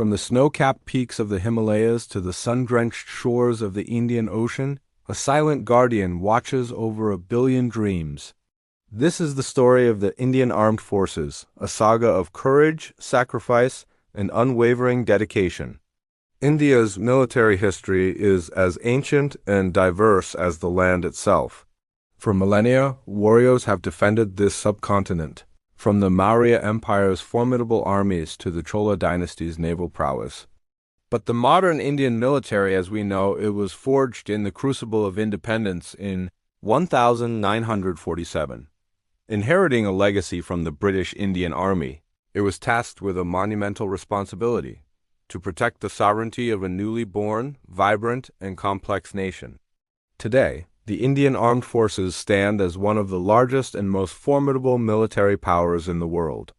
From the snow-capped peaks of the Himalayas to the sun-drenched shores of the Indian Ocean, a silent guardian watches over 1 billion dreams. This is the story of the Indian Armed Forces, a saga of courage, sacrifice, and unwavering dedication. India's military history is as ancient and diverse as the land itself. For millennia, warriors have defended this subcontinent, from the Maurya Empire's formidable armies to the Chola dynasty's naval prowess. But the modern Indian military, as we know, it was forged in the crucible of independence in 1947. Inheriting a legacy from the British Indian Army, it was tasked with a monumental responsibility to protect the sovereignty of a newly born, vibrant, and complex nation. Today, the Indian Armed Forces stand as one of the largest and most formidable military powers in the world.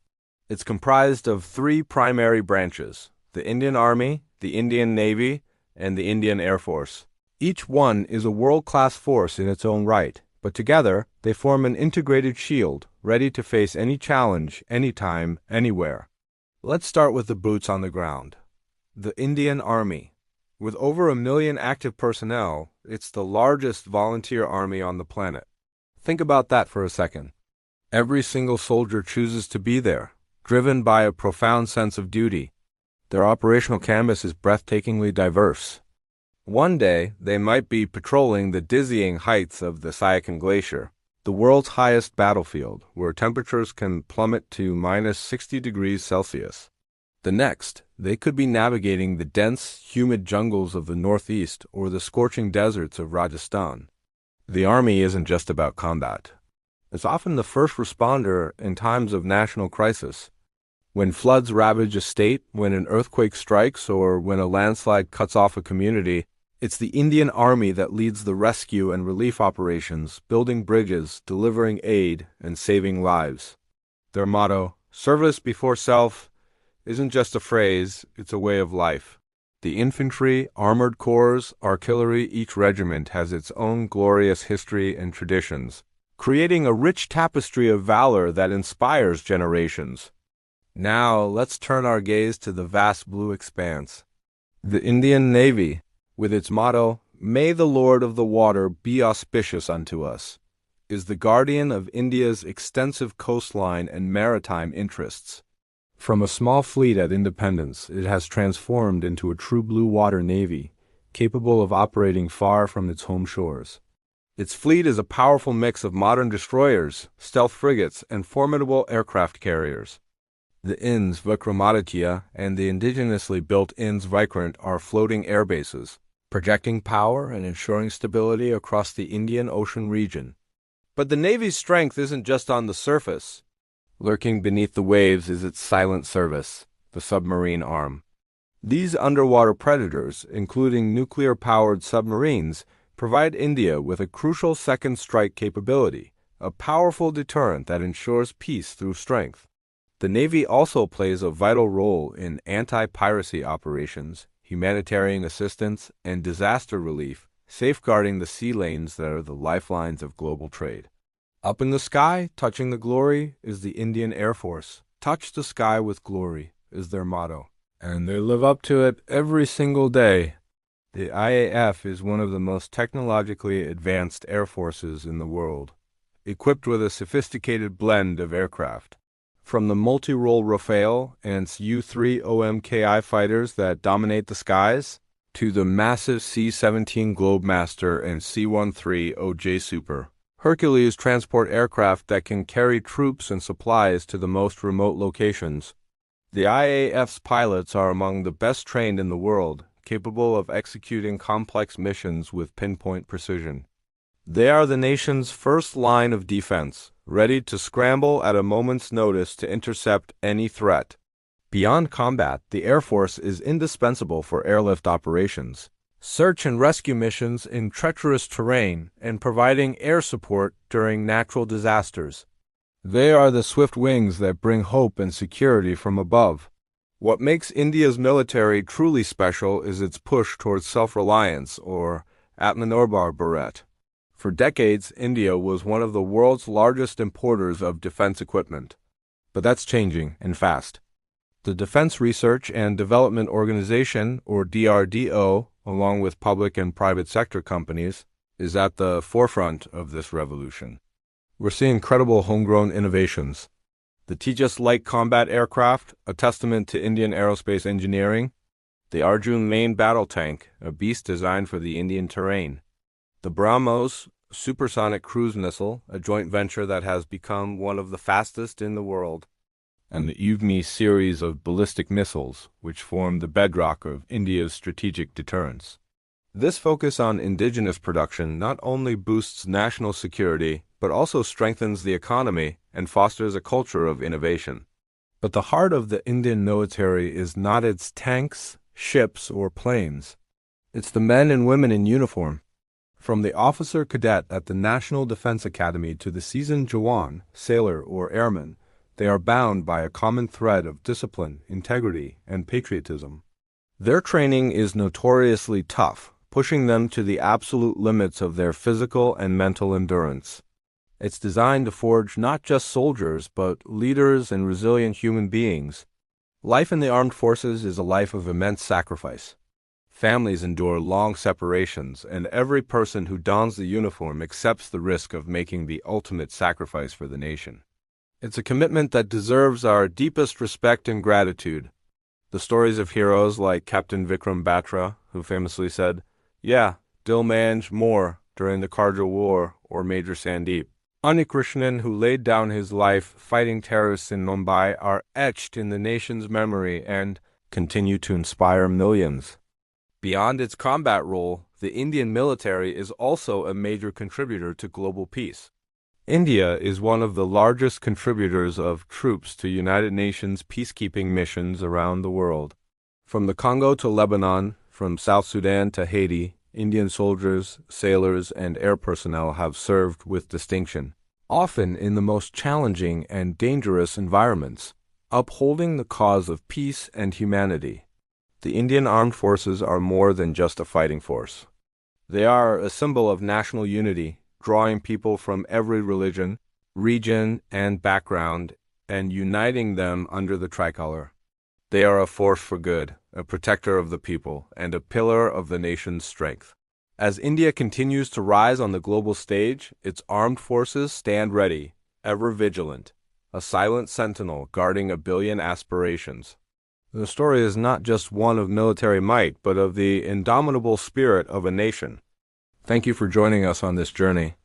It's comprised of 3 primary branches: the Indian Army, the Indian Navy, and the Indian Air Force. Each one is a world-class force in its own right, but together they form an integrated shield, ready to face any challenge, anytime, anywhere. Let's start with the boots on the ground. The Indian Army. With over 1 million active personnel, it's the largest volunteer army on the planet. Think about that for a second. Every single soldier chooses to be there, driven by a profound sense of duty. Their operational canvas is breathtakingly diverse. One day, they might be patrolling the dizzying heights of the Siachen Glacier, the world's highest battlefield, where temperatures can plummet to -60 degrees Celsius. The next, they could be navigating the dense, humid jungles of the Northeast or the scorching deserts of Rajasthan. The Army isn't just about combat. It's often the first responder in times of national crisis. When floods ravage a state, when an earthquake strikes, or when a landslide cuts off a community, it's the Indian Army that leads the rescue and relief operations, building bridges, delivering aid, and saving lives. Their motto, "Service before self," isn't just a phrase, it's a way of life. The infantry, armored corps, artillery, each regiment has its own glorious history and traditions, creating a rich tapestry of valor that inspires generations. Now, let's turn our gaze to the vast blue expanse. The Indian Navy, with its motto, "May the Lord of the Water be auspicious unto us," is the guardian of India's extensive coastline and maritime interests. From a small fleet at independence, it has transformed into a true blue water navy, capable of operating far from its home shores. Its fleet is a powerful mix of modern destroyers, stealth frigates, and formidable aircraft carriers. The INS Vikramaditya and the indigenously built INS Vikrant are floating air bases, projecting power and ensuring stability across the Indian Ocean region. But the Navy's strength isn't just on the surface. Lurking beneath the waves is its silent service, the submarine arm. These underwater predators, including nuclear-powered submarines, provide India with a crucial second strike capability, a powerful deterrent that ensures peace through strength. The Navy also plays a vital role in anti-piracy operations, humanitarian assistance, and disaster relief, safeguarding the sea lanes that are the lifelines of global trade. Up in the sky, touching the glory, is the Indian Air Force. "Touch the sky with glory" is their motto, and they live up to it every single day. The IAF is one of the most technologically advanced air forces in the world, equipped with a sophisticated blend of aircraft. From the multi-role Rafale and its U-3 OMKI fighters that dominate the skies, to the massive C-17 Globemaster and C-13 OJ Super, Hercules transport aircraft that can carry troops and supplies to the most remote locations. The IAF's pilots are among the best trained in the world, capable of executing complex missions with pinpoint precision. They are the nation's first line of defense, ready to scramble at a moment's notice to intercept any threat. Beyond combat, the Air Force is indispensable for airlift operations, search and rescue missions in treacherous terrain, and providing air support during natural disasters. They are the swift wings that bring hope and security from above. What makes India's military truly special is its push towards self-reliance, or Atmanirbhar Bharat. For decades, India was one of the world's largest importers of defense equipment. But that's changing, and fast. The Defense Research and Development Organization, or DRDO, along with public and private sector companies, is at the forefront of this revolution. We're seeing incredible homegrown innovations. The Tejas light combat aircraft, a testament to Indian aerospace engineering. The Arjun main battle tank, a beast designed for the Indian terrain. The BrahMos supersonic cruise missile, a joint venture that has become one of the fastest in the world. And the UVMI series of ballistic missiles, which form the bedrock of India's strategic deterrence. This focus on indigenous production not only boosts national security, but also strengthens the economy and fosters a culture of innovation. But the heart of the Indian military is not its tanks, ships, or planes. It's the men and women in uniform. From the officer cadet at the National Defense Academy to the seasoned Jawan, sailor, or airman, they are bound by a common thread of discipline, integrity, and patriotism. Their training is notoriously tough, pushing them to the absolute limits of their physical and mental endurance. It's designed to forge not just soldiers, but leaders and resilient human beings. Life in the armed forces is a life of immense sacrifice. Families endure long separations, and every person who dons the uniform accepts the risk of making the ultimate sacrifice for the nation. It's a commitment that deserves our deepest respect and gratitude. The stories of heroes like Captain Vikram Batra, who famously said, "Yeah, Dil Manj more," during the Kargil War, or Major Sandeep. Unnikrishnan, who laid down his life fighting terrorists in Mumbai, are etched in the nation's memory and continue to inspire millions. Beyond its combat role, the Indian military is also a major contributor to global peace. India is one of the largest contributors of troops to United Nations peacekeeping missions around the world. From the Congo to Lebanon, from South Sudan to Haiti, Indian soldiers, sailors, and air personnel have served with distinction, often in the most challenging and dangerous environments, upholding the cause of peace and humanity. The Indian Armed Forces are more than just a fighting force. They are a symbol of national unity, drawing people from every religion, region, and background, and uniting them under the tricolor. They are a force for good, a protector of the people, and a pillar of the nation's strength. As India continues to rise on the global stage, its armed forces stand ready, ever vigilant, a silent sentinel guarding a billion aspirations. The story is not just one of military might, but of the indomitable spirit of a nation. Thank you for joining us on this journey.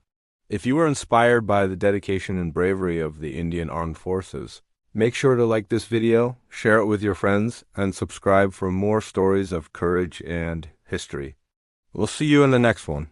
If you were inspired by the dedication and bravery of the Indian Armed Forces, make sure to like this video, share it with your friends, and subscribe for more stories of courage and history. We'll see you in the next one.